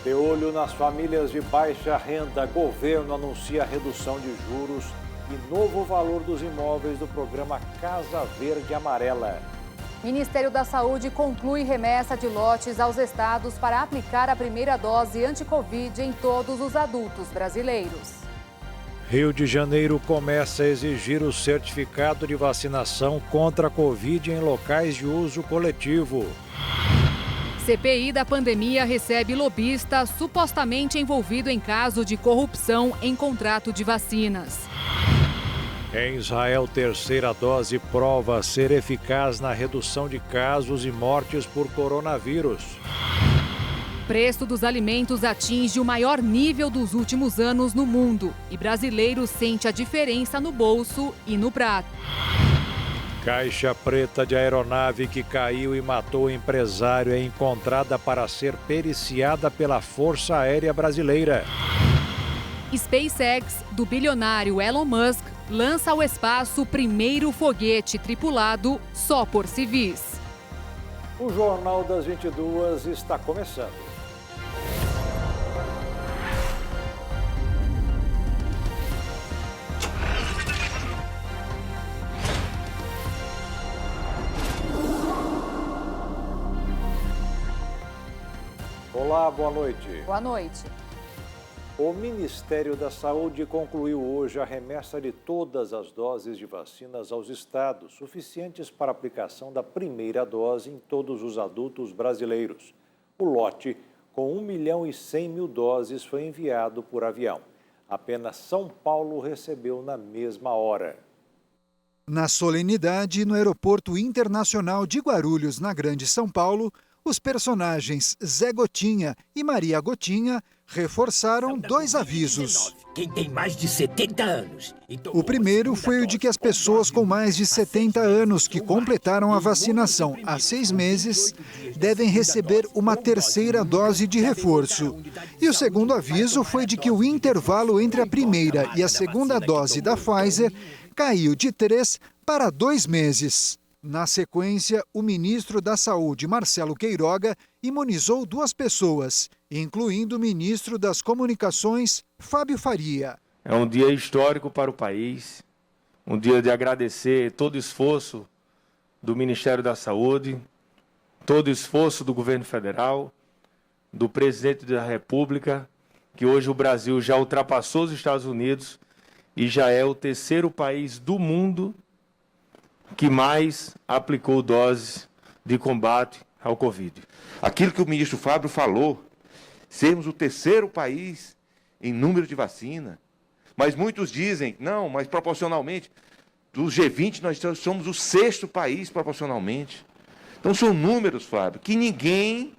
De olho nas famílias de baixa renda, governo anuncia redução de juros e novo valor dos imóveis do programa Casa Verde Amarela. Ministério da Saúde conclui remessa de lotes aos estados para aplicar a primeira dose anti-Covid em todos os adultos brasileiros. Rio de Janeiro começa a exigir o certificado de vacinação contra a Covid em locais de uso coletivo. CPI da pandemia recebe lobista supostamente envolvido em caso de corrupção em contrato de vacinas. Em Israel, terceira dose prova ser eficaz na redução de casos e mortes por coronavírus. Preço dos alimentos atinge o maior nível dos últimos anos no mundo e brasileiro sente a diferença no bolso e no prato. Caixa preta de aeronave que caiu e matou o empresário é encontrada para ser periciada pela Força Aérea Brasileira. SpaceX, do bilionário Elon Musk, lança ao espaço o primeiro foguete tripulado só por civis. O Jornal das 22 está começando. Olá, boa noite. Boa noite. O Ministério da Saúde concluiu hoje a remessa de todas as doses de vacinas aos estados, suficientes para aplicação da primeira dose em todos os adultos brasileiros. O lote, com 1.100.000 doses, foi enviado por avião. Apenas São Paulo recebeu na mesma hora. Na solenidade, no Aeroporto Internacional de Guarulhos, na Grande São Paulo, os personagens Zé Gotinha e Maria Gotinha reforçaram dois avisos. Quem tem mais de 70 anos. O primeiro foi o de que as pessoas com mais de 70 anos que completaram a vacinação há 6 meses devem receber uma terceira dose de reforço. E o segundo aviso foi de que o intervalo entre a primeira e a segunda dose da Pfizer caiu de 3 para 2 meses. Na sequência, o ministro da Saúde, Marcelo Queiroga, imunizou 2 pessoas, incluindo o ministro das Comunicações, Fábio Faria. É um dia histórico para o país, um dia de agradecer todo o esforço do Ministério da Saúde, todo o esforço do governo federal, do presidente da República, que hoje o Brasil já ultrapassou os Estados Unidos e já é o terceiro país do mundo que mais aplicou doses de combate ao Covid. Aquilo que o ministro Fábio falou, sermos o terceiro país em número de vacina, mas muitos dizem, não, mas proporcionalmente, do G20 nós somos o 6º país proporcionalmente. Então são números, Fábio, que ninguém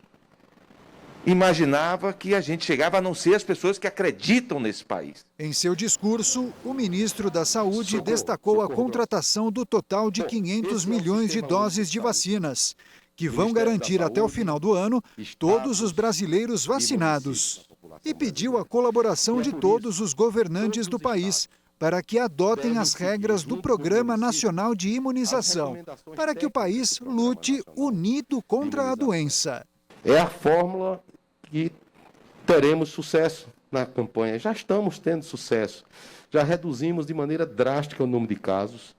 imaginava que a gente chegava, a não ser as pessoas que acreditam nesse país. Em seu discurso, o ministro da Saúde destacou a contratação do total de 500 milhões de doses de vacinas, que vão garantir até o final do ano todos os brasileiros vacinados. E pediu a colaboração de todos os governantes do país para que adotem as regras do Programa Nacional de Imunização, para que o país lute unido contra a doença. É a fórmula que teremos sucesso na campanha. Já estamos tendo sucesso. Já reduzimos de maneira drástica o número de casos,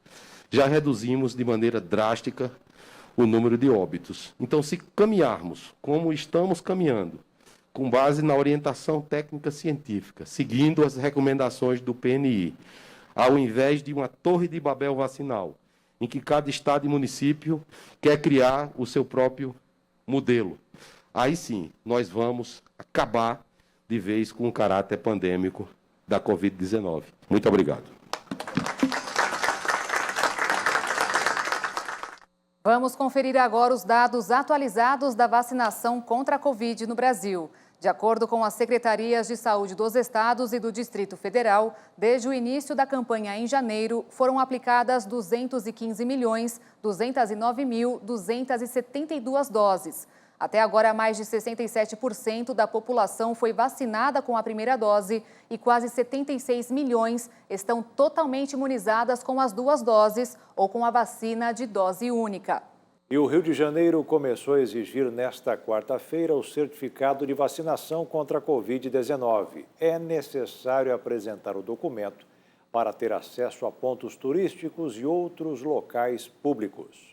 já reduzimos de maneira drástica o número de óbitos. Então, se caminharmos como estamos caminhando, com base na orientação técnica científica, seguindo as recomendações do PNI, ao invés de uma torre de Babel vacinal, em que cada estado e município quer criar o seu próprio modelo, aí sim, nós vamos acabar de vez com o caráter pandêmico da Covid-19. Muito obrigado. Vamos conferir agora os dados atualizados da vacinação contra a Covid no Brasil. De acordo com as secretarias de saúde dos estados e do Distrito Federal, desde o início da campanha em janeiro, foram aplicadas 215.209.272 doses. Até agora, mais de 67% da população foi vacinada com a primeira dose e quase 76 milhões estão totalmente imunizadas com as 2 doses ou com a vacina de dose única. E o Rio de Janeiro começou a exigir nesta quarta-feira o certificado de vacinação contra a Covid-19. É necessário apresentar o documento para ter acesso a pontos turísticos e outros locais públicos.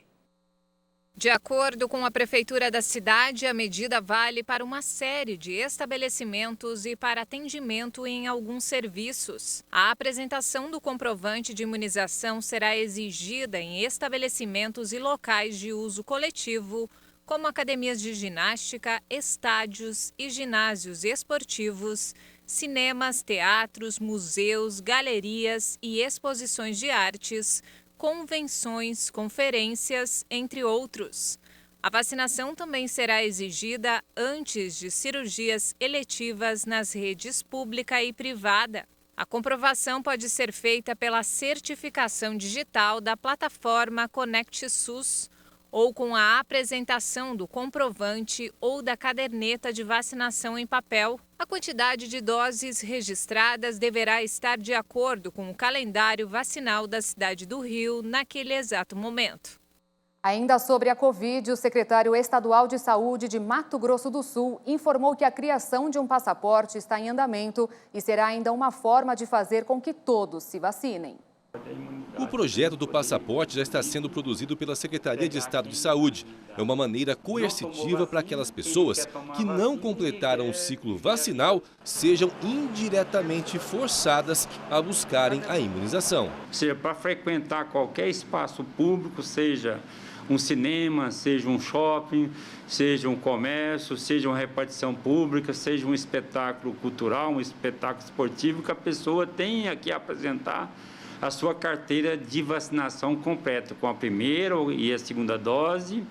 De acordo com a Prefeitura da cidade, a medida vale para uma série de estabelecimentos e para atendimento em alguns serviços. A apresentação do comprovante de imunização será exigida em estabelecimentos e locais de uso coletivo, como academias de ginástica, estádios e ginásios esportivos, cinemas, teatros, museus, galerias e exposições de artes, convenções, conferências, entre outros. A vacinação também será exigida antes de cirurgias eletivas nas redes pública e privada. A comprovação pode ser feita pela certificação digital da plataforma Conect SUS ou com a apresentação do comprovante ou da caderneta de vacinação em papel. A quantidade de doses registradas deverá estar de acordo com o calendário vacinal da cidade do Rio naquele exato momento. Ainda sobre a Covid, o secretário estadual de Saúde de Mato Grosso do Sul informou que a criação de um passaporte está em andamento e será ainda uma forma de fazer com que todos se vacinem. O projeto do passaporte já está sendo produzido pela Secretaria de Estado de Saúde. É uma maneira coercitiva para aquelas pessoas que não completaram o ciclo vacinal sejam indiretamente forçadas a buscarem a imunização. Ou seja, para frequentar qualquer espaço público, seja um cinema, seja um shopping, seja um comércio, seja uma repartição pública, seja um espetáculo cultural, um espetáculo esportivo, que a pessoa tenha que apresentar a sua carteira de vacinação completa, com a primeira e a segunda dose,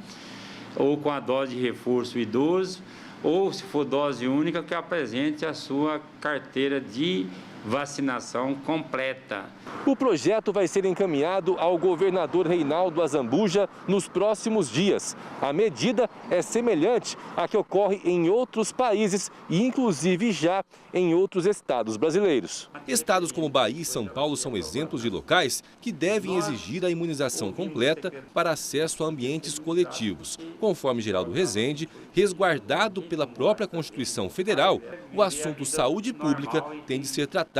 ou com a dose de reforço idoso, ou se for dose única, que apresente a sua carteira de vacinação completa. O projeto vai ser encaminhado ao governador Reinaldo Azambuja nos próximos dias. A medida é semelhante à que ocorre em outros países e inclusive já em outros estados brasileiros. Estados como Bahia e São Paulo são exemplos de locais que devem exigir a imunização completa para acesso a ambientes coletivos. Conforme Geraldo Rezende, resguardado pela própria Constituição Federal, o assunto saúde pública tem de ser tratado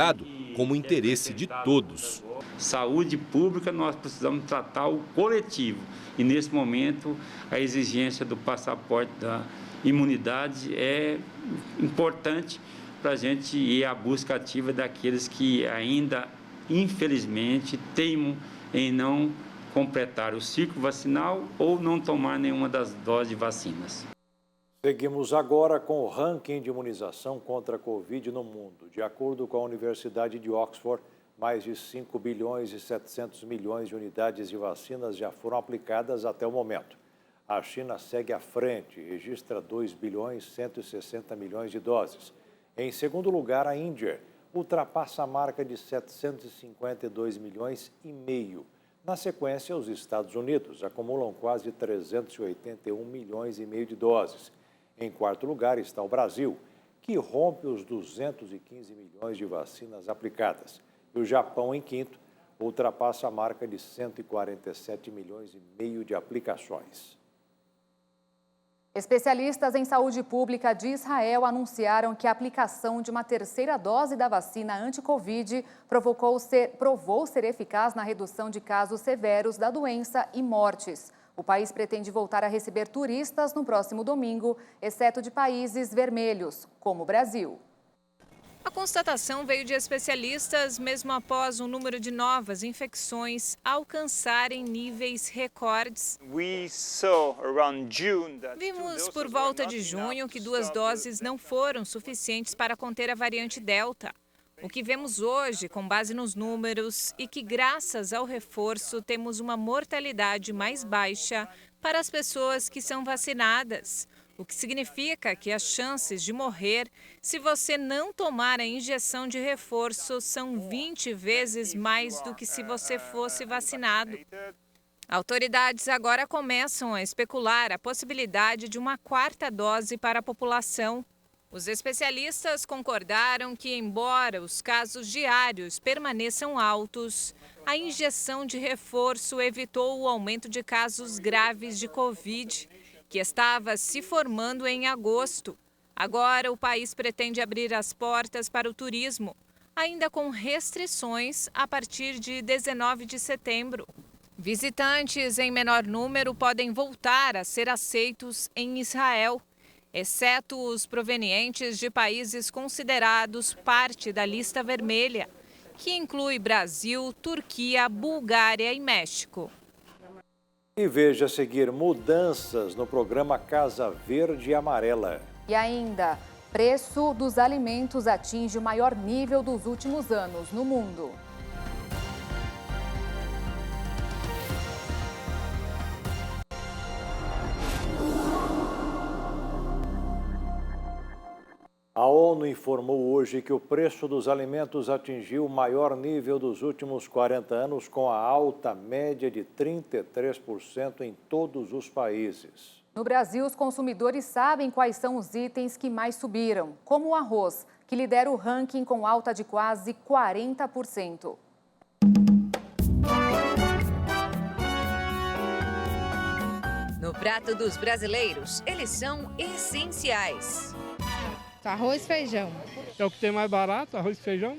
como interesse de todos. Saúde pública, nós precisamos tratar o coletivo. E, nesse momento, a exigência do passaporte da imunidade é importante para a gente ir à busca ativa daqueles que ainda, infelizmente, teimam em não completar o ciclo vacinal ou não tomar nenhuma das doses de vacinas. Seguimos agora com o ranking de imunização contra a Covid no mundo. De acordo com a Universidade de Oxford, mais de 5 bilhões e 700 milhões de unidades de vacinas já foram aplicadas até o momento. A China segue à frente e registra 2 bilhões e 160 milhões de doses. Em segundo lugar, a Índia ultrapassa a marca de 752 milhões e meio. Na sequência, os Estados Unidos acumulam quase 381 milhões e meio de doses. Em quarto lugar está o Brasil, que rompe os 215 milhões de vacinas aplicadas. E o Japão, em quinto, ultrapassa a marca de 147 milhões e meio de aplicações. Especialistas em saúde pública de Israel anunciaram que a aplicação de uma terceira dose da vacina anti-Covid provou ser eficaz na redução de casos severos da doença e mortes. O país pretende voltar a receber turistas no próximo domingo, exceto de países vermelhos, como o Brasil. A constatação veio de especialistas mesmo após o número de novas infecções alcançarem níveis recordes. Vimos por volta de junho que 2 doses não foram suficientes para conter a variante Delta. O que vemos hoje, com base nos números, e que graças ao reforço temos uma mortalidade mais baixa para as pessoas que são vacinadas. O que significa que as chances de morrer, se você não tomar a injeção de reforço, são 20 vezes mais do que se você fosse vacinado. Autoridades agora começam a especular a possibilidade de uma 4ª dose para a população. Os especialistas concordaram que, embora os casos diários permaneçam altos, a injeção de reforço evitou o aumento de casos graves de Covid, que estava se formando em agosto. Agora, o país pretende abrir as portas para o turismo, ainda com restrições a partir de 19 de setembro. Visitantes em menor número podem voltar a ser aceitos em Israel, exceto os provenientes de países considerados parte da lista vermelha, que inclui Brasil, Turquia, Bulgária e México. E veja a seguir mudanças no programa Casa Verde e Amarela. E ainda, preço dos alimentos atinge o maior nível dos últimos anos no mundo. A ONU informou hoje que o preço dos alimentos atingiu o maior nível dos últimos 40 anos, com a alta média de 33% em todos os países. No Brasil, os consumidores sabem quais são os itens que mais subiram, como o arroz, que lidera o ranking com alta de quase 40%. No prato dos brasileiros, eles são essenciais. Arroz e feijão. É o que tem mais barato, arroz e feijão?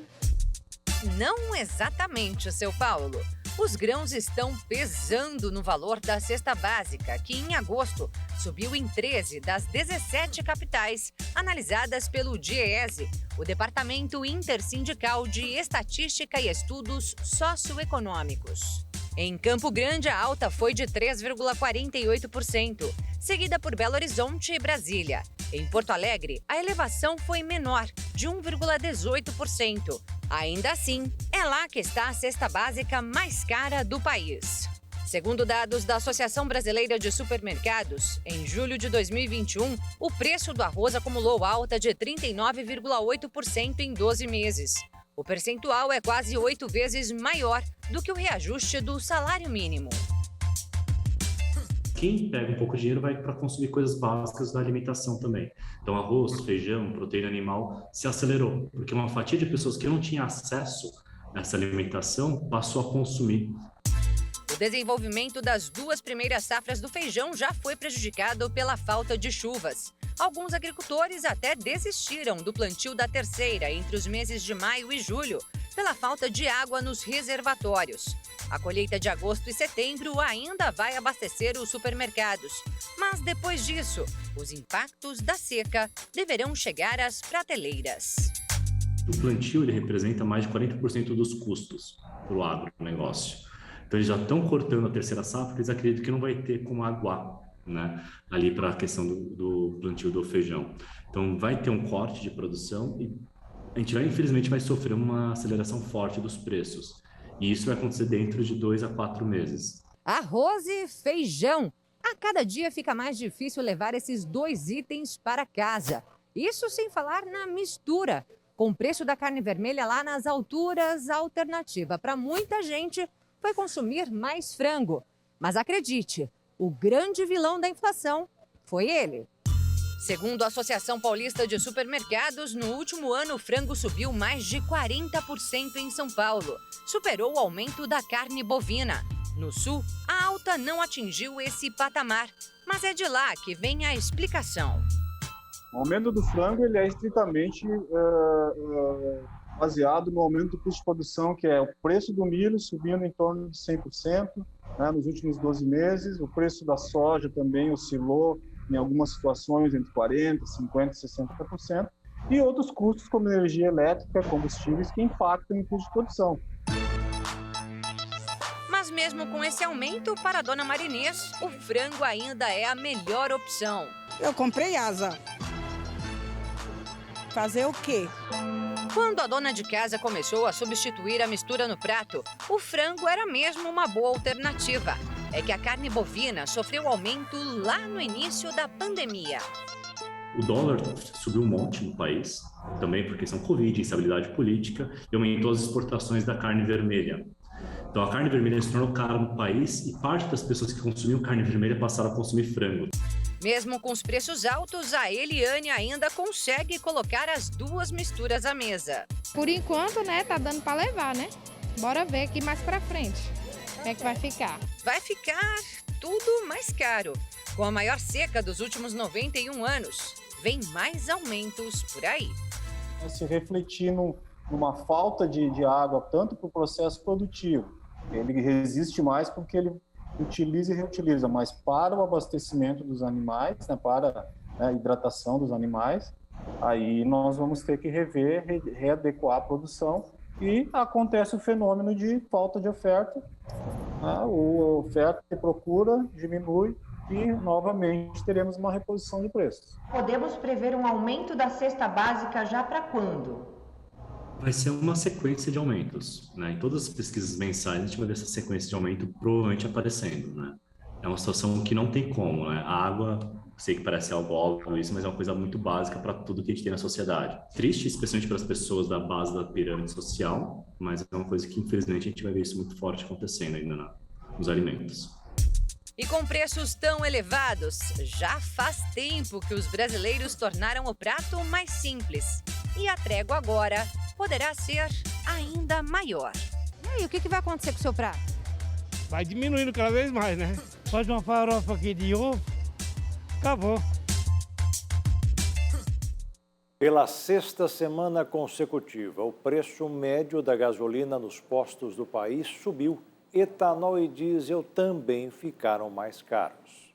Não exatamente, seu Paulo. Os grãos estão pesando no valor da cesta básica, que em agosto subiu em 13 das 17 capitais analisadas pelo DIEESE, o Departamento Intersindical de Estatística e Estudos Socioeconômicos. Em Campo Grande, a alta foi de 3,48%, seguida por Belo Horizonte e Brasília. Em Porto Alegre, a elevação foi menor, de 1,18%. Ainda assim, é lá que está a cesta básica mais cara do país. Segundo dados da Associação Brasileira de Supermercados, em julho de 2021, o preço do arroz acumulou alta de 39,8% em 12 meses. O percentual é quase 8 vezes maior do que o reajuste do salário mínimo. Quem pega um pouco de dinheiro vai para consumir coisas básicas da alimentação também. Então, arroz, feijão, proteína animal se acelerou, porque uma fatia de pessoas que não tinha acesso a essa alimentação passou a consumir. O desenvolvimento das 2 primeiras safras do feijão já foi prejudicado pela falta de chuvas. Alguns agricultores até desistiram do plantio da terceira entre os meses de maio e julho, pela falta de água nos reservatórios. A colheita de agosto e setembro ainda vai abastecer os supermercados, mas depois disso, os impactos da seca deverão chegar às prateleiras. O plantio ele representa mais de 40% dos custos para o agronegócio. Então, eles já estão cortando a terceira safra, porque eles acreditam que não vai ter como aguar, né, ali para a questão do plantio do feijão. Então, vai ter um corte de produção e a gente infelizmente vai sofrer uma aceleração forte dos preços. E isso vai acontecer dentro de 2 a 4 meses. Arroz e feijão. A cada dia fica mais difícil levar esses 2 itens para casa. Isso sem falar na mistura. Com o preço da carne vermelha lá nas alturas, a alternativa para muita gente foi consumir mais frango. Mas acredite, o grande vilão da inflação foi ele. Segundo a Associação Paulista de Supermercados, no último ano o frango subiu mais de 40% em São Paulo. Superou o aumento da carne bovina. No Sul, a alta não atingiu esse patamar, mas é de lá que vem a explicação. O aumento do frango ele é estritamente baseado no aumento do custo de produção, que é o preço do milho subindo em torno de 100%, né, nos últimos 12 meses. O preço da soja também oscilou em algumas situações entre 40%, 50% e 60%, e outros custos como energia elétrica, combustíveis, que impactam em custo de produção. Mas mesmo com esse aumento, para a dona Marinês, o frango ainda é a melhor opção. Eu comprei asa. Fazer o quê? Quando a dona de casa começou a substituir a mistura no prato, o frango era mesmo uma boa alternativa. É que a carne bovina sofreu aumento lá no início da pandemia. O dólar subiu um monte no país, também por questão Covid, instabilidade política, e aumentou as exportações da carne vermelha. Então a carne vermelha se tornou cara no país e parte das pessoas que consumiam carne vermelha passaram a consumir frango. Mesmo com os preços altos, a Eliane ainda consegue colocar as duas misturas à mesa. Por enquanto, né, tá dando para levar, né? Bora ver aqui mais para frente como é que vai ficar. Vai ficar tudo mais caro. Com a maior seca dos últimos 91 anos, vem mais aumentos por aí. Se refletir numa falta de água, tanto para o processo produtivo, ele resiste mais porque ele utiliza e reutiliza, mas para o abastecimento dos animais, né, para a hidratação dos animais, aí nós vamos ter que readequar a produção e acontece o fenômeno de falta de oferta, né, a oferta e procura diminui e novamente teremos uma reposição de preços. Podemos prever um aumento da cesta básica já para quando? Vai ser uma sequência de aumentos, né? Em todas as pesquisas mensais, a gente vai ver essa sequência de aumento provavelmente aparecendo, né? É uma situação que não tem como, né? A água, sei que parece algo óbvio isso, mas é uma coisa muito básica para tudo que a gente tem na sociedade. Triste, especialmente para as pessoas da base da pirâmide social, mas é uma coisa que, infelizmente, a gente vai ver isso muito forte acontecendo ainda nos alimentos. E com preços tão elevados, já faz tempo que os brasileiros tornaram o prato mais simples. E a trégua agora poderá ser ainda maior. E aí, o que vai acontecer com o seu prato? Vai diminuindo cada vez mais, né? Faz uma farofa aqui de ovo, acabou. Pela sexta semana consecutiva, o preço médio da gasolina nos postos do país subiu. Etanol e diesel também ficaram mais caros.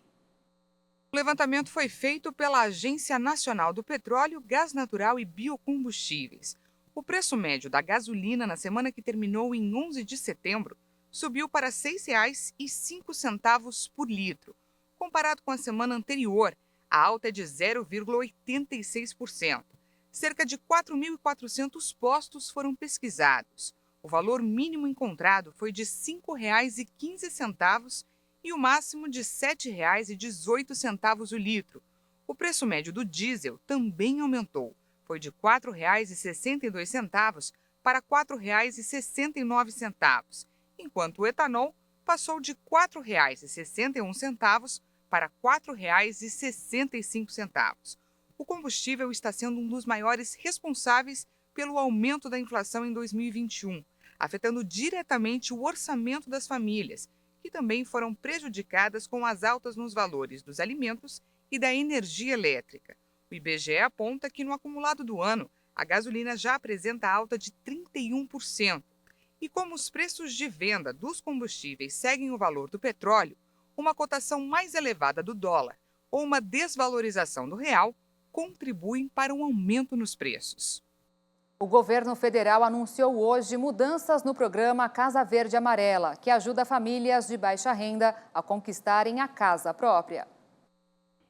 O levantamento foi feito pela Agência Nacional do Petróleo, Gás Natural e Biocombustíveis. O preço médio da gasolina na semana que terminou em 11 de setembro subiu para R$ 6,05 por litro. Comparado com a semana anterior, a alta é de 0,86%. Cerca de 4.400 postos foram pesquisados. O valor mínimo encontrado foi de R$ 5,15 e o máximo de R$ 7,18 o litro. O preço médio do diesel também aumentou. Foi de R$ 4,62 para R$ 4,69, enquanto o etanol passou de R$ 4,61 para R$ 4,65. O combustível está sendo um dos maiores responsáveis pelo aumento da inflação em 2021, afetando diretamente o orçamento das famílias, que também foram prejudicadas com as altas nos valores dos alimentos e da energia elétrica. O IBGE aponta que no acumulado do ano, a gasolina já apresenta alta de 31%. E como os preços de venda dos combustíveis seguem o valor do petróleo, uma cotação mais elevada do dólar ou uma desvalorização do real contribuem para um aumento nos preços. O governo federal anunciou hoje mudanças no programa Casa Verde e Amarela, que ajuda famílias de baixa renda a conquistarem a casa própria.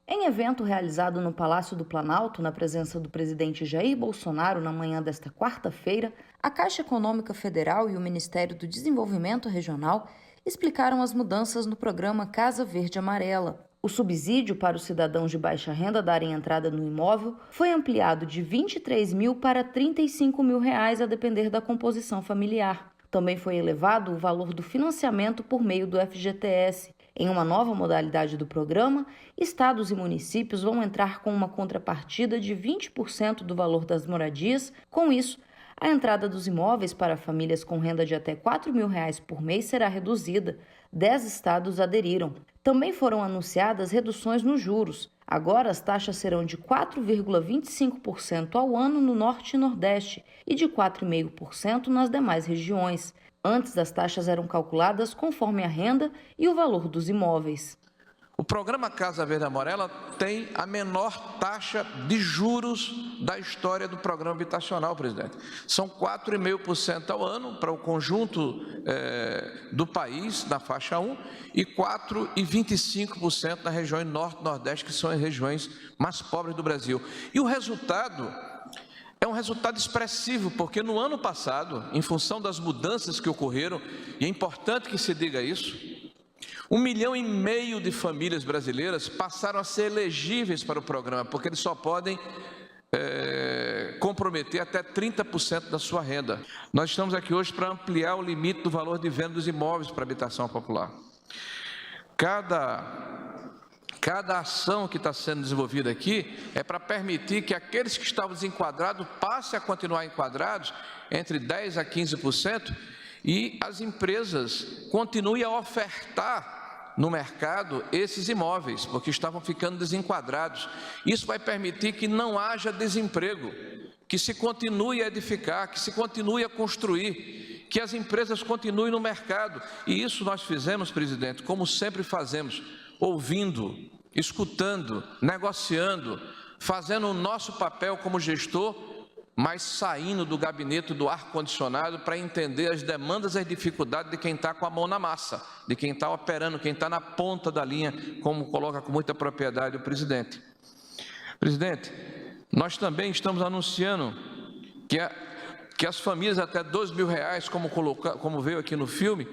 Em evento realizado no Palácio do Planalto, na presença do presidente Jair Bolsonaro na manhã desta quarta-feira, a Caixa Econômica Federal e o Ministério do Desenvolvimento Regional explicaram as mudanças no programa Casa Verde e Amarela. O subsídio para os cidadãos de baixa renda darem entrada no imóvel foi ampliado de R$ 23.000 para R$ 35.000, a depender da composição familiar. Também foi elevado o valor do financiamento por meio do FGTS. Em uma nova modalidade do programa, estados e municípios vão entrar com uma contrapartida de 20% do valor das moradias. Com isso, a entrada dos imóveis para famílias com renda de até R$ 4.000 por mês será reduzida. 10 estados aderiram. Também foram anunciadas reduções nos juros. Agora as taxas serão de 4,25% ao ano no Norte e Nordeste e de 4,5% nas demais regiões. Antes, as taxas eram calculadas conforme a renda e o valor dos imóveis. O programa Casa Verde e Amarela tem a menor taxa de juros da história do programa habitacional, presidente. São 4,5% ao ano para o conjunto do país, na faixa 1, e 4,25% na região Norte e Nordeste, que são as regiões mais pobres do Brasil. E o resultado é um resultado expressivo, porque no ano passado, em função das mudanças que ocorreram, e é importante que se diga isso, 1,5 milhão de famílias brasileiras passaram a ser elegíveis para o programa, porque eles só podem comprometer até 30% da sua renda. Nós estamos aqui hoje para ampliar o limite do valor de venda dos imóveis para habitação popular. Cada Cada ação que está sendo desenvolvida aqui é para permitir que aqueles que estavam desenquadrados passem a continuar enquadrados entre 10% a 15% e as empresas continuem a ofertar no mercado esses imóveis, porque estavam ficando desenquadrados. Isso vai permitir que não haja desemprego, que se continue a edificar, que se continue a construir, que as empresas continuem no mercado. E isso nós fizemos, presidente, como sempre fazemos, ouvindo, escutando, negociando, fazendo o nosso papel como gestor, mas saindo do gabinete do ar-condicionado para entender as demandas e as dificuldades de quem está com a mão na massa, de quem está operando, quem está na ponta da linha, como coloca com muita propriedade o presidente. Presidente, nós também estamos anunciando que as famílias até R$2.000, como veio aqui no filme,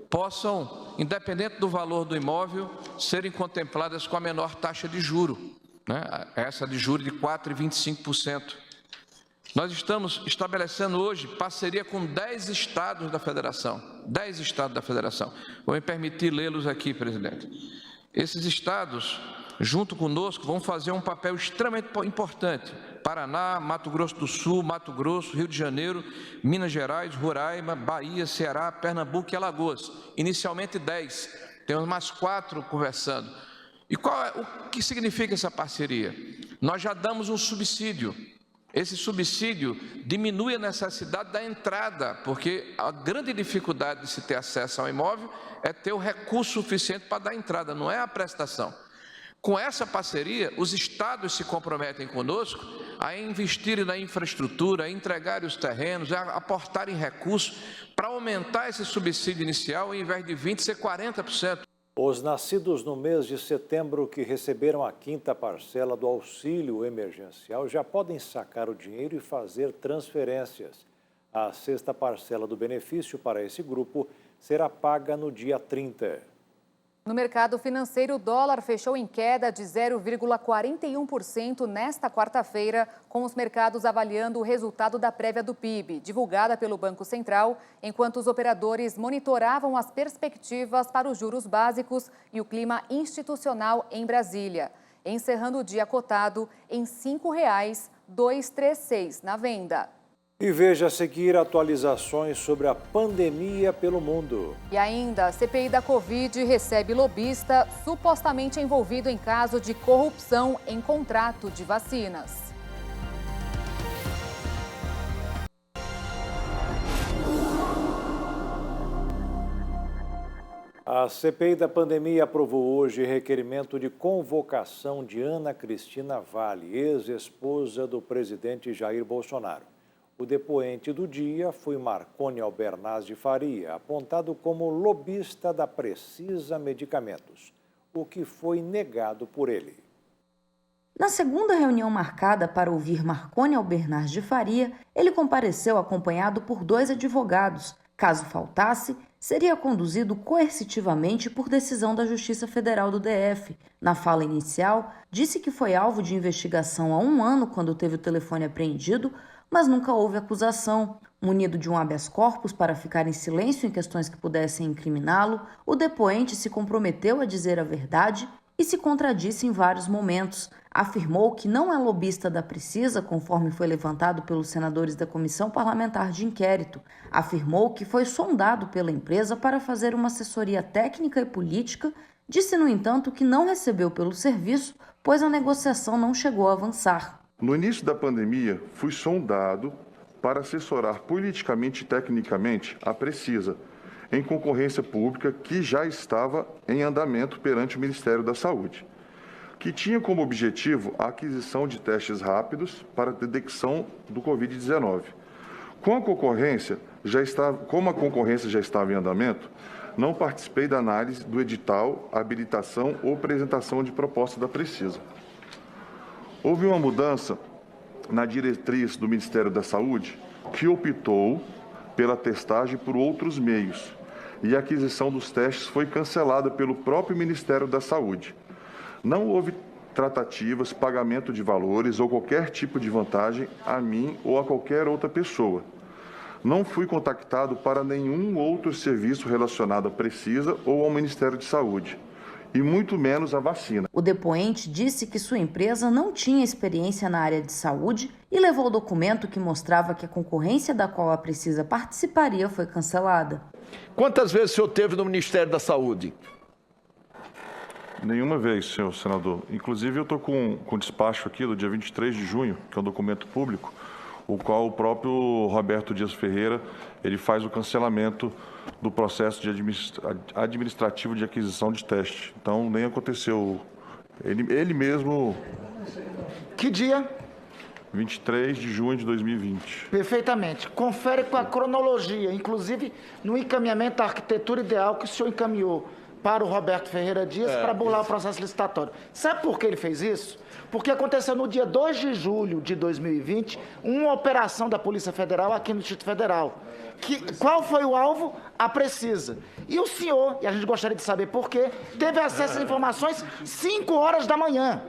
possam, independente do valor do imóvel, serem contempladas com a menor taxa de juro, né? Essa de juro de 4,25%. Nós estamos estabelecendo hoje parceria com 10 estados da federação. 10 estados da federação. Vou me permitir lê-los aqui, presidente. Esses estados, junto conosco, vão fazer um papel extremamente importante. Paraná, Mato Grosso do Sul, Mato Grosso, Rio de Janeiro, Minas Gerais, Roraima, Bahia, Ceará, Pernambuco e Alagoas. Inicialmente 10, temos mais 4 conversando. E o que significa essa parceria? Nós já damos um subsídio. Esse subsídio diminui a necessidade da entrada, porque a grande dificuldade de se ter acesso ao imóvel é ter o recurso suficiente para dar entrada, não é a prestação. Com essa parceria, os estados se comprometem conosco a investirem na infraestrutura, a entregarem os terrenos, a aportarem recursos para aumentar esse subsídio inicial, ao invés de 20%, ser 40%. Os nascidos no mês de setembro que receberam a 5ª parcela do auxílio emergencial já podem sacar o dinheiro e fazer transferências. A 6ª parcela do benefício para esse grupo será paga no dia 30. No mercado financeiro, o dólar fechou em queda de 0,41% nesta quarta-feira, com os mercados avaliando o resultado da prévia do PIB, divulgada pelo Banco Central, enquanto os operadores monitoravam as perspectivas para os juros básicos e o clima institucional em Brasília, encerrando o dia cotado em R$ 5,236 na venda. E veja a seguir atualizações sobre a pandemia pelo mundo. E ainda, a CPI da Covid recebe lobista supostamente envolvido em caso de corrupção em contrato de vacinas. A CPI da pandemia aprovou hoje requerimento de convocação de Ana Cristina Vale, ex-esposa do presidente Jair Bolsonaro. O depoente do dia foi Marconi Albernaz de Faria, apontado como lobista da Precisa Medicamentos, o que foi negado por ele. Na segunda reunião marcada para ouvir Marconi Albernaz de Faria, ele compareceu acompanhado por 2 advogados. Caso faltasse, seria conduzido coercitivamente por decisão da Justiça Federal do DF. Na fala inicial, disse que foi alvo de investigação há 1 ano quando teve o telefone apreendido, mas nunca houve acusação. Munido de um habeas corpus para ficar em silêncio em questões que pudessem incriminá-lo, o depoente se comprometeu a dizer a verdade e se contradisse em vários momentos. Afirmou que não é lobista da Precisa, conforme foi levantado pelos senadores da Comissão Parlamentar de Inquérito. Afirmou que foi sondado pela empresa para fazer uma assessoria técnica e política. Disse, no entanto, que não recebeu pelo serviço, pois a negociação não chegou a avançar. No início da pandemia, fui sondado para assessorar politicamente e tecnicamente a Precisa, em concorrência pública que já estava em andamento perante o Ministério da Saúde, que tinha como objetivo a aquisição de testes rápidos para a detecção do Covid-19. Como a concorrência já estava em andamento, não participei da análise do edital, habilitação ou apresentação de proposta da Precisa. Houve uma mudança na diretriz do Ministério da Saúde que optou pela testagem por outros meios e a aquisição dos testes foi cancelada pelo próprio Ministério da Saúde. Não houve tratativas, pagamento de valores ou qualquer tipo de vantagem a mim ou a qualquer outra pessoa. Não fui contactado para nenhum outro serviço relacionado à Precisa ou ao Ministério de Saúde. e muito menos a vacina. O depoente disse que sua empresa não tinha experiência na área de saúde e levou o documento que mostrava que a concorrência da qual a Precisa participaria foi cancelada. Quantas vezes o senhor teve no Ministério da Saúde? Nenhuma vez, senhor senador. Inclusive, eu estou com despacho aqui do dia 23 de junho, que é um documento público, o qual o próprio Roberto Dias Ferreira ele faz o cancelamento do processo de administrativo de aquisição de teste. Então, nem aconteceu. Ele mesmo... Que dia? 23 de junho de 2020. Perfeitamente. Confere com a cronologia, inclusive no encaminhamento da arquitetura ideal que o senhor encaminhou para o Roberto Ferreira Dias para burlar o processo licitatório. Sabe por que ele fez isso? Porque aconteceu no dia 2 de julho de 2020 uma operação da Polícia Federal aqui no Distrito Federal. Qual foi o alvo? A Precisa. E o senhor, e a gente gostaria de saber por quê, teve acesso às informações 5 horas da manhã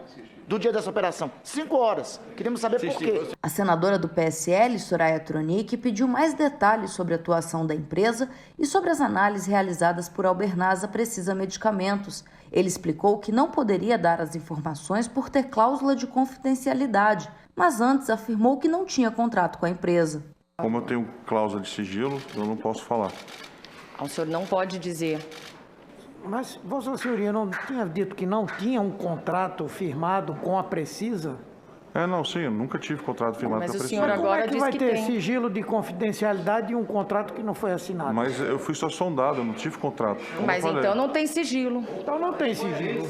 do dia dessa operação. 5 horas. Queríamos saber por quê. A senadora do PSL, Soraya Tronic, pediu mais detalhes sobre a atuação da empresa e sobre as análises realizadas por Albernaz Precisa Medicamentos. Ele explicou que não poderia dar as informações por ter cláusula de confidencialidade, mas antes afirmou que não tinha contrato com a empresa. Como eu tenho cláusula de sigilo, eu não posso falar. O senhor não pode dizer. Mas Vossa Senhoria não tinha dito que não tinha um contrato firmado com a Precisa? Não, sim, eu nunca tive contrato firmado com a Precisa. Mas o senhor agora diz que vai ter sigilo de confidencialidade e um contrato que não foi assinado? Mas eu fui só sondado, eu não tive contrato. Mas então não tem sigilo. Então não tem sigilo.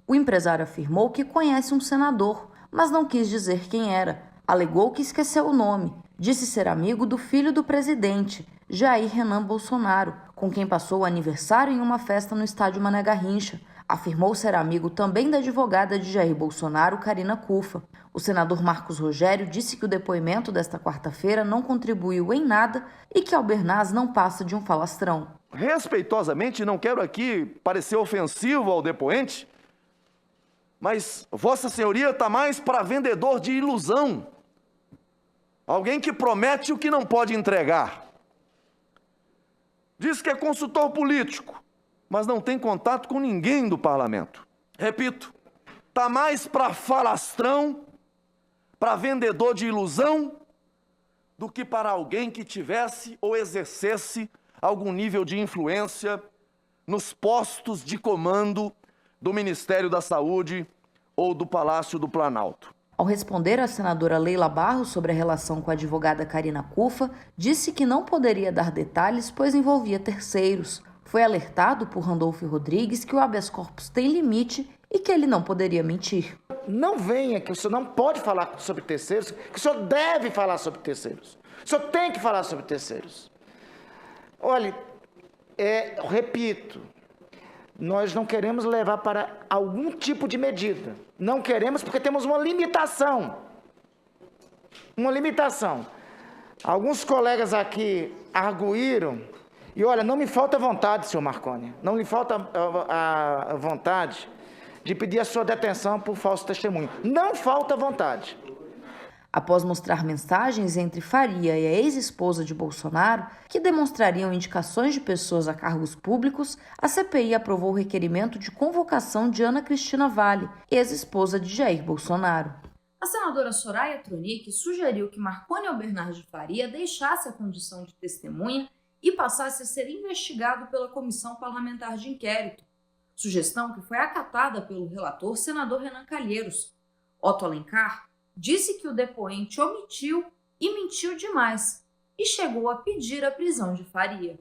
O empresário afirmou que conhece um senador, mas não quis dizer quem era. Alegou que esqueceu o nome. Disse ser amigo do filho do presidente, Jair Renan Bolsonaro, com quem passou o aniversário em uma festa no estádio Mané Garrincha. Afirmou ser amigo também da advogada de Jair Bolsonaro, Karina Cufa. O senador Marcos Rogério disse que o depoimento desta quarta-feira não contribuiu em nada e que Albernaz não passa de um falastrão. Respeitosamente, não quero aqui parecer ofensivo ao depoente, mas Vossa Senhoria está mais para vendedor de ilusão. Alguém que promete o que não pode entregar. Diz que é consultor político, mas não tem contato com ninguém do parlamento. Repito, está mais para falastrão, para vendedor de ilusão, do que para alguém que tivesse ou exercesse algum nível de influência nos postos de comando do Ministério da Saúde ou do Palácio do Planalto. Ao responder à senadora Leila Barros sobre a relação com a advogada Karina Cufa, disse que não poderia dar detalhes, pois envolvia terceiros. Foi alertado por Randolfo Rodrigues que o habeas corpus tem limite e que ele não poderia mentir. Não venha que o senhor não pode falar sobre terceiros, que o senhor deve falar sobre terceiros. O senhor tem que falar sobre terceiros. Olha, repito, nós não queremos levar para algum tipo de medida. Não queremos porque temos uma limitação. Uma limitação. Alguns colegas aqui arguíram, e olha, não me falta vontade, senhor Marconi, não me falta a vontade de pedir a sua detenção por falso testemunho. Não falta vontade. Após mostrar mensagens entre Faria e a ex-esposa de Bolsonaro, que demonstrariam indicações de pessoas a cargos públicos, a CPI aprovou o requerimento de convocação de Ana Cristina Vale, ex-esposa de Jair Bolsonaro. A senadora Soraya Tronic sugeriu que Marconi Albernaz de Faria deixasse a condição de testemunha e passasse a ser investigado pela Comissão Parlamentar de Inquérito, sugestão que foi acatada pelo relator senador Renan Calheiros. Otto Alencar disse que o depoente omitiu e mentiu demais e chegou a pedir a prisão de Faria.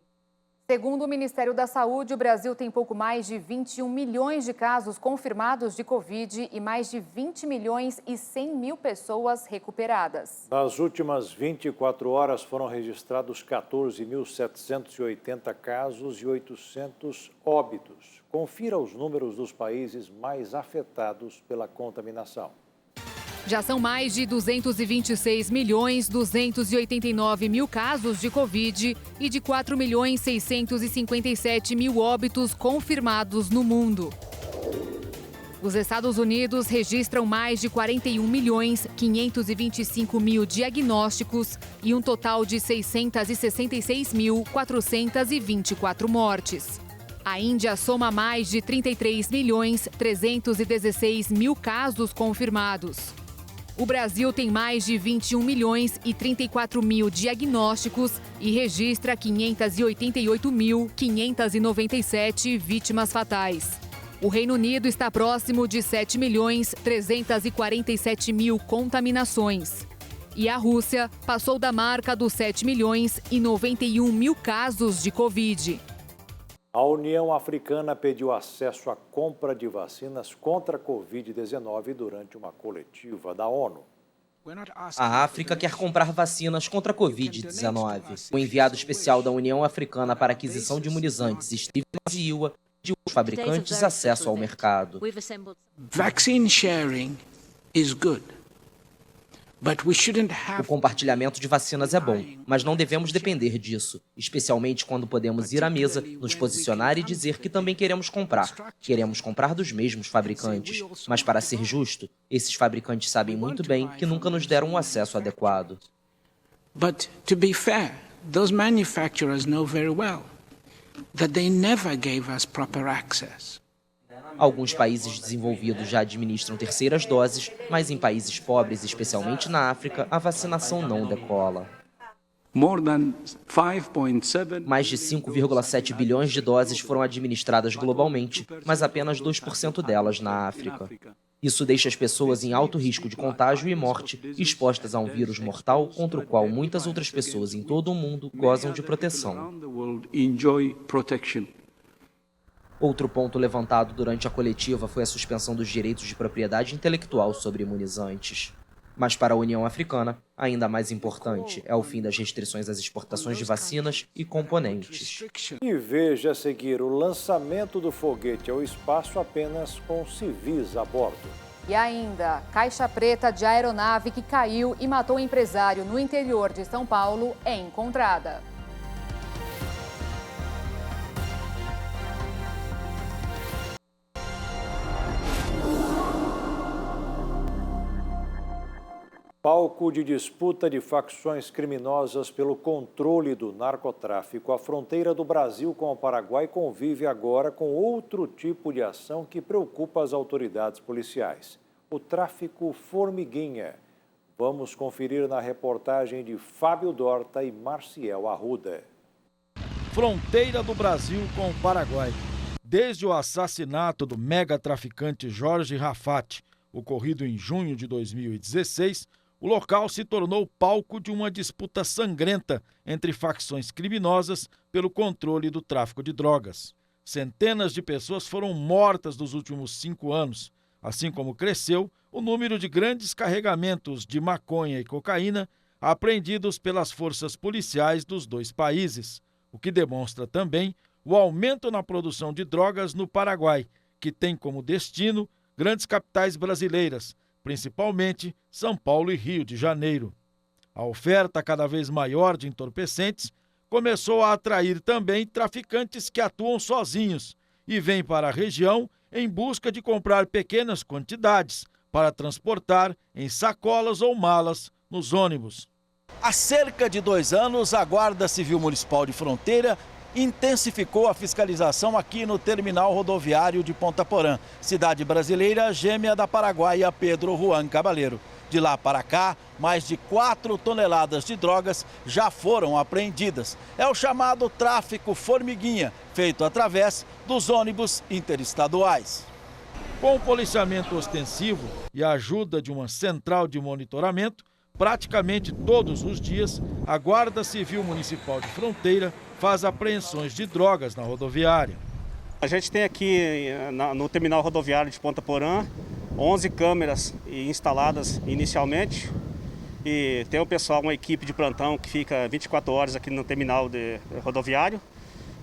Segundo o Ministério da Saúde, o Brasil tem pouco mais de 21 milhões de casos confirmados de Covid e mais de 20 milhões e 100 mil pessoas recuperadas. Nas últimas 24 horas foram registrados 14.780 casos e 800 óbitos. Confira os números dos países mais afetados pela contaminação. Já são mais de 226.289.000 casos de Covid e de 4.657.000 óbitos confirmados no mundo. Os Estados Unidos registram mais de 41.525.000 diagnósticos e um total de 666.424 mortes. A Índia soma mais de 33.316.000 casos confirmados. O Brasil tem mais de 21.034.000 diagnósticos e registra 588.597 vítimas fatais. O Reino Unido está próximo de 7.347.000 contaminações. E a Rússia passou da marca dos 7.091.000 casos de Covid. A União Africana pediu acesso à compra de vacinas contra a Covid-19 durante uma coletiva da ONU. A África quer comprar vacinas contra a Covid-19. O enviado especial da União Africana para a aquisição de imunizantes, Steve Maziwa, pediu aos fabricantes acesso ao mercado. Vaccine sharing is good. O compartilhamento de vacinas é bom, mas não devemos depender disso, especialmente quando podemos ir à mesa, nos posicionar e dizer que também queremos comprar. Queremos comprar dos mesmos fabricantes, mas para ser justo, esses fabricantes sabem muito bem que nunca nos deram um acesso adequado. But to be fair, those manufacturers know very well that they never gave us proper access. Alguns países desenvolvidos já administram terceiras doses, mas em países pobres, especialmente na África, a vacinação não decola. Mais de 5,7 bilhões de doses foram administradas globalmente, mas apenas 2% delas na África. Isso deixa as pessoas em alto risco de contágio e morte, expostas a um vírus mortal contra o qual muitas outras pessoas em todo o mundo gozam de proteção. Outro ponto levantado durante a coletiva foi a suspensão dos direitos de propriedade intelectual sobre imunizantes. Mas para a União Africana, ainda mais importante é o fim das restrições às exportações de vacinas e componentes. E veja a seguir o lançamento do foguete ao espaço apenas com civis a bordo. E ainda, caixa preta de aeronave que caiu e matou um empresário no interior de São Paulo é encontrada. Palco de disputa de facções criminosas pelo controle do narcotráfico. A fronteira do Brasil com o Paraguai convive agora com outro tipo de ação que preocupa as autoridades policiais: o tráfico formiguinha. Vamos conferir na reportagem de Fábio Dorta e Marciel Arruda. Fronteira do Brasil com o Paraguai. Desde o assassinato do mega-traficante Jorge Rafati, ocorrido em junho de 2016, o local se tornou palco de uma disputa sangrenta entre facções criminosas pelo controle do tráfico de drogas. Centenas de pessoas foram mortas nos últimos 5 anos, assim como cresceu o número de grandes carregamentos de maconha e cocaína apreendidos pelas forças policiais dos dois países, o que demonstra também o aumento na produção de drogas no Paraguai, que tem como destino grandes capitais brasileiras, principalmente São Paulo e Rio de Janeiro. A oferta cada vez maior de entorpecentes começou a atrair também traficantes que atuam sozinhos e vêm para a região em busca de comprar pequenas quantidades para transportar em sacolas ou malas nos ônibus. Há cerca de 2 anos, a Guarda Civil Municipal de Fronteira intensificou a fiscalização aqui no terminal rodoviário de Ponta Porã, cidade brasileira gêmea da paraguaia Pedro Juan Cabaleiro. De lá para cá, mais de 4 toneladas de drogas já foram apreendidas. É o chamado tráfico formiguinha, feito através dos ônibus interestaduais. Com o policiamento ostensivo e a ajuda de uma central de monitoramento, praticamente todos os dias, a Guarda Civil Municipal de Fronteira faz apreensões de drogas na rodoviária. A gente tem aqui no terminal rodoviário de Ponta Porã 11 câmeras instaladas inicialmente e tem o pessoal, uma equipe de plantão que fica 24 horas aqui no terminal rodoviário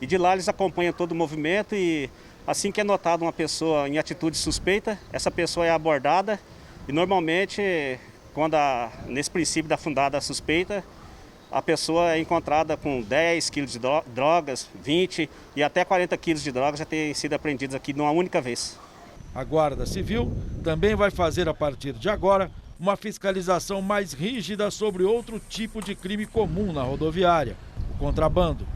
e de lá eles acompanham todo o movimento e assim que é notada uma pessoa em atitude suspeita, essa pessoa é abordada e normalmente nesse princípio da fundada suspeita, a pessoa é encontrada com 10 quilos de drogas, 20 e até 40 quilos de drogas já têm sido apreendidos aqui numa única vez. A Guarda Civil também vai fazer a partir de agora uma fiscalização mais rígida sobre outro tipo de crime comum na rodoviária, o contrabando.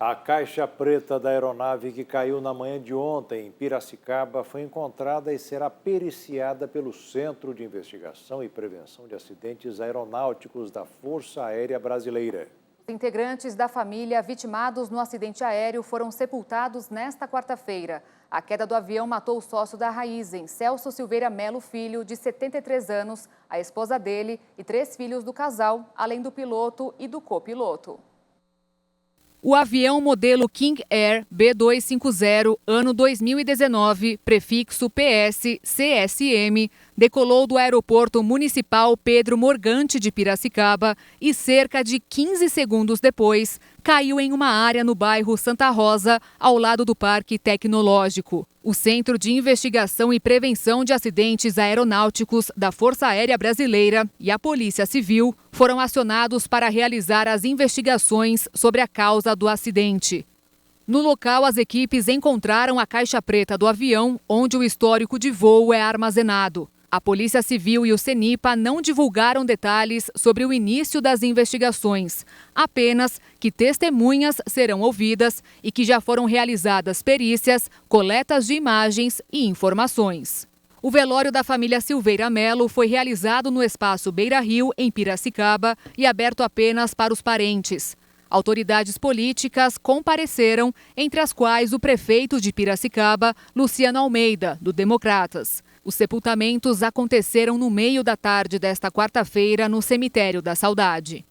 A caixa preta da aeronave que caiu na manhã de ontem em Piracicaba foi encontrada e será periciada pelo Centro de Investigação e Prevenção de Acidentes Aeronáuticos da Força Aérea Brasileira. Os integrantes da família vitimados no acidente aéreo foram sepultados nesta quarta-feira. A queda do avião matou o sócio da Raizen, Celso Silveira Melo Filho, de 73 anos, a esposa dele e 3 filhos do casal, além do piloto e do copiloto. O avião modelo King Air B250, ano 2019, prefixo PS-CSM, decolou do aeroporto municipal Pedro Morgante de Piracicaba e cerca de 15 segundos depois caiu em uma área no bairro Santa Rosa, ao lado do Parque Tecnológico. O Centro de Investigação e Prevenção de Acidentes Aeronáuticos da Força Aérea Brasileira e a Polícia Civil foram acionados para realizar as investigações sobre a causa do acidente. No local, as equipes encontraram a caixa preta do avião, onde o histórico de voo é armazenado. A Polícia Civil e o CENIPA não divulgaram detalhes sobre o início das investigações, apenas que testemunhas serão ouvidas e que já foram realizadas perícias, coletas de imagens e informações. O velório da família Silveira Melo foi realizado no espaço Beira Rio, em Piracicaba, e aberto apenas para os parentes. Autoridades políticas compareceram, entre as quais o prefeito de Piracicaba, Luciano Almeida, do Democratas. Os sepultamentos aconteceram no meio da tarde desta quarta-feira no Cemitério da Saudade.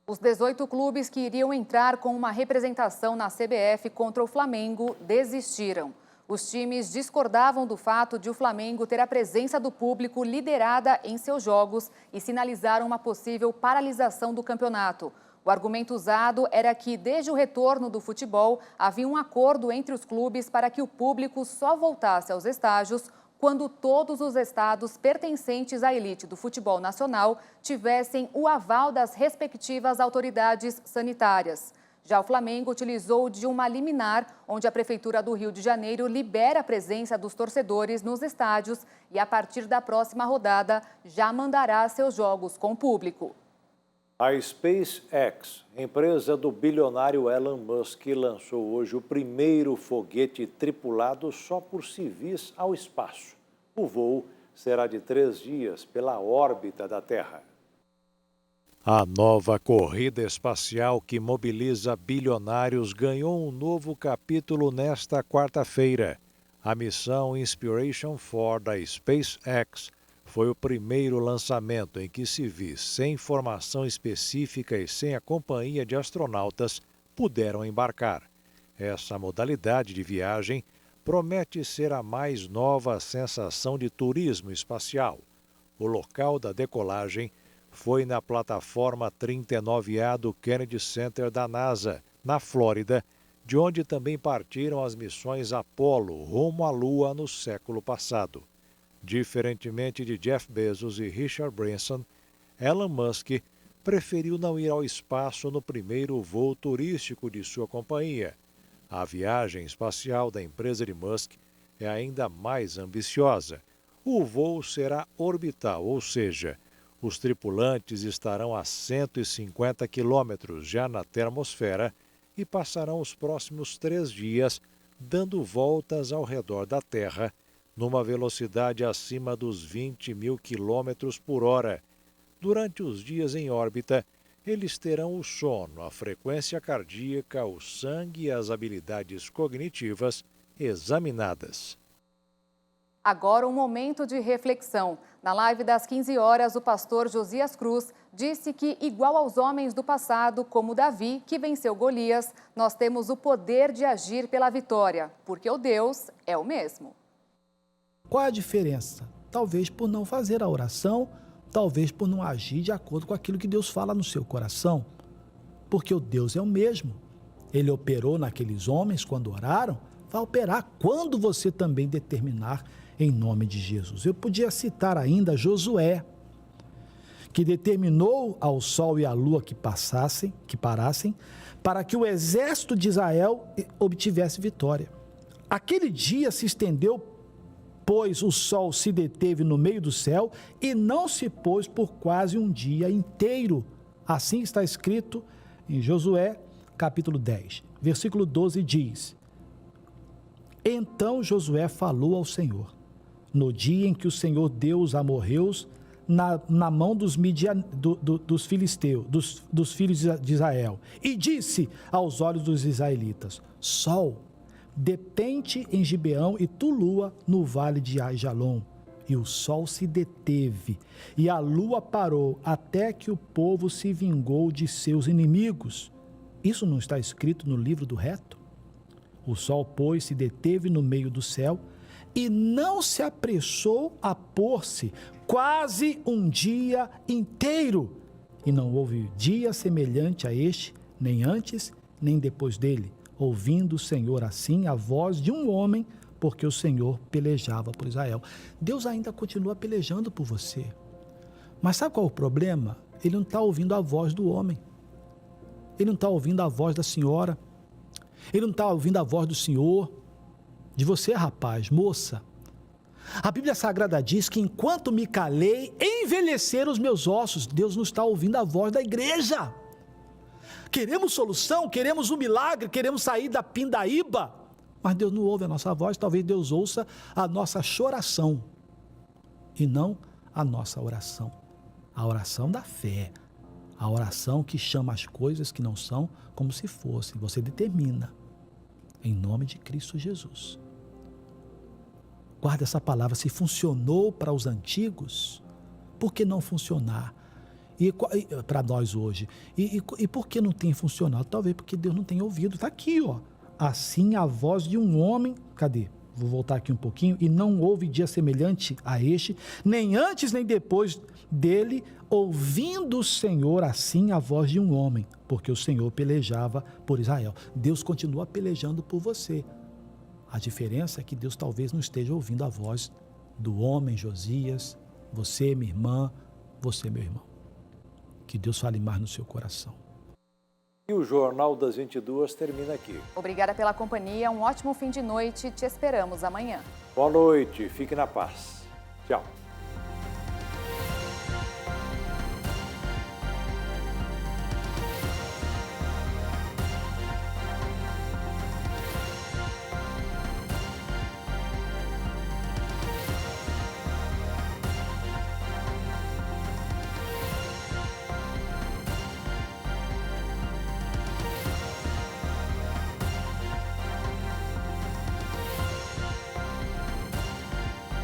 Os 18 clubes que iriam entrar com uma representação na CBF contra o Flamengo desistiram. Os times discordavam do fato de o Flamengo ter a presença do público liderada em seus jogos e sinalizaram uma possível paralisação do campeonato. O argumento usado era que, desde o retorno do futebol, havia um acordo entre os clubes para que o público só voltasse aos estádios quando todos os estados pertencentes à elite do futebol nacional tivessem o aval das respectivas autoridades sanitárias. Já o Flamengo utilizou de uma liminar, onde a Prefeitura do Rio de Janeiro libera a presença dos torcedores nos estádios e, a partir da próxima rodada, já mandará seus jogos com público. A SpaceX, empresa do bilionário Elon Musk, lançou hoje o primeiro foguete tripulado só por civis ao espaço. O voo será de 3 dias pela órbita da Terra. A nova corrida espacial que mobiliza bilionários ganhou um novo capítulo nesta quarta-feira. A missão Inspiration 4 da SpaceX foi o primeiro lançamento em que civis sem formação específica e sem a companhia de astronautas puderam embarcar. Essa modalidade de viagem promete ser a mais nova sensação de turismo espacial. O local da decolagem foi na plataforma 39A do Kennedy Center da NASA, na Flórida, de onde também partiram as missões Apollo rumo à Lua no século passado. Diferentemente de Jeff Bezos e Richard Branson, Elon Musk preferiu não ir ao espaço no primeiro voo turístico de sua companhia. A viagem espacial da empresa de Musk é ainda mais ambiciosa. O voo será orbital, ou seja, os tripulantes estarão a 150 quilômetros já na termosfera e passarão os próximos 3 dias dando voltas ao redor da Terra numa velocidade acima dos 20 mil quilômetros por hora. Durante os dias em órbita, eles terão o sono, a frequência cardíaca, o sangue e as habilidades cognitivas examinadas. Agora um momento de reflexão. Na live das 15 horas, o pastor Josias Cruz disse que, igual aos homens do passado, como Davi, que venceu Golias, nós temos o poder de agir pela vitória, porque o Deus é o mesmo. Qual a diferença? Talvez por não fazer a oração, talvez por não agir de acordo com aquilo que Deus fala no seu coração. Porque o Deus é o mesmo. Ele operou naqueles homens quando oraram, vai operar quando você também determinar em nome de Jesus. Eu podia citar ainda Josué, que determinou ao sol e à lua que parassem, para que o exército de Israel obtivesse vitória. Aquele dia se estendeu, pois o sol se deteve no meio do céu e não se pôs por quase um dia inteiro. Assim está escrito em Josué, capítulo 10, versículo 12 diz: Então Josué falou ao Senhor, no dia em que o Senhor deu os amorreus na mão dos filisteus, dos filhos de Israel, e disse aos olhos dos israelitas: Sol, detente em Gibeão, e tu, lua, no vale de Aijalon. E o sol se deteve, e a lua parou, até que o povo se vingou de seus inimigos. Isso não está escrito no livro do reto? O sol, pois, se deteve no meio do céu, e não se apressou a pôr-se, quase um dia inteiro. E não houve dia semelhante a este, nem antes, nem depois dele, ouvindo o Senhor assim a voz de um homem, porque o Senhor pelejava por Israel. Deus ainda continua pelejando por você. Mas sabe qual é o problema? Ele não está ouvindo a voz do homem. Ele não está ouvindo a voz da senhora. Ele não está ouvindo a voz do Senhor. De você, rapaz, moça. A Bíblia Sagrada diz que enquanto me calei, envelheceram os meus ossos. Deus não está ouvindo a voz da igreja. Queremos solução, queremos um milagre, queremos sair da pindaíba. Mas Deus não ouve a nossa voz, talvez Deus ouça a nossa choração e não a nossa oração. A oração da fé, a oração que chama as coisas que não são como se fossem. Você determina, em nome de Cristo Jesus. Guarda essa palavra, se funcionou para os antigos, por que não funcionar para nós hoje? E por que não tem funcionado? Talvez porque Deus não tenha ouvido, está aqui, ó. Assim a voz de um homem, cadê? Vou voltar aqui um pouquinho. E não houve dia semelhante a este, nem antes nem depois dele, ouvindo o Senhor assim a voz de um homem, porque o Senhor pelejava por Israel. Deus continua pelejando por você. A diferença é que Deus talvez não esteja ouvindo a voz do homem Josias, você, minha irmã, você, meu irmão. Que Deus fale mais no seu coração. E o Jornal das 22 termina aqui. Obrigada pela companhia, um ótimo fim de noite. Te esperamos amanhã. Boa noite, fique na paz. Tchau.